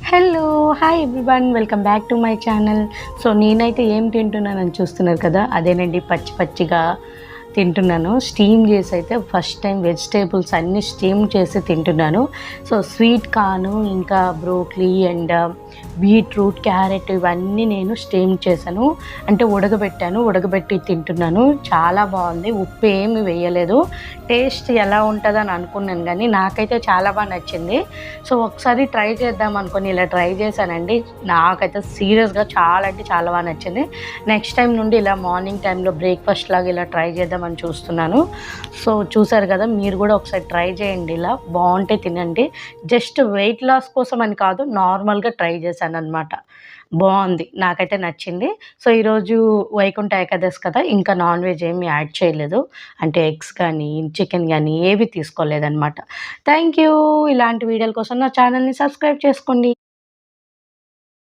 Hello! Hi everyone. Welcome back to my channel. So, నేనైతే ఏం తింటున్నానని చూస్తున్నారు కదా! అదేనండి పచ్చి పచ్చిగా తింటున్నాను. స్టీమ్ చేసి అయితే ఫస్ట్ టైం వెజిటేబుల్స్ అన్నీ స్టీమ్ చేసి తింటున్నాను. సో, స్వీట్ కార్న్, ఇంకా బ్రోకలీ అండ్ బీట్రూట్, క్యారెట్ ఇవన్నీ నేను స్టీమ్ చేశాను. అంటే ఉడకబెట్టి తింటున్నాను. చాలా బాగుంది. ఉప్పు ఏమి వేయలేదు. టేస్ట్ ఎలా ఉంటుందని అనుకున్నాను కానీ నాకైతే చాలా బాగా నచ్చింది. సో, ఒకసారి ట్రై చేద్దాం అనుకుని ఇలా ట్రై చేశానండి. నాకైతే సీరియస్‌గా చాలా అంటే చాలా బాగా నచ్చింది. నెక్స్ట్ టైం నుండి ఇలా మార్నింగ్ టైంలో బ్రేక్‌ఫాస్ట్ లాగా ఇలా ట్రై చేద్దామని చూస్తున్నాను. సో, చూసారు కదా! మీరు కూడా ఒకసారి ట్రై చేయండి. ఇలా బాగుంటే తినండి. జస్ట్ వెయిట్ లాస్ కోసం అని కాదు, నార్మల్‌గా ట్రై చేశాననమాట. బావుంది. నాకైతే నచ్చింది. సో, ఈరోజు వైకుంఠ ఏకాదశి కదా! ఇంకా నాన్ వెజ్ ఏమి యాడ్ చేయలేదు. అంటే ఎగ్స్ కానీ, చికెన్ గానీ ఏవి తీసుకోలేదనమాట. Thank you. ఇలాంటి వీడియోల కోసం నా ఛానల్‌ని సబ్స్క్రైబ్ చేసుకోండి.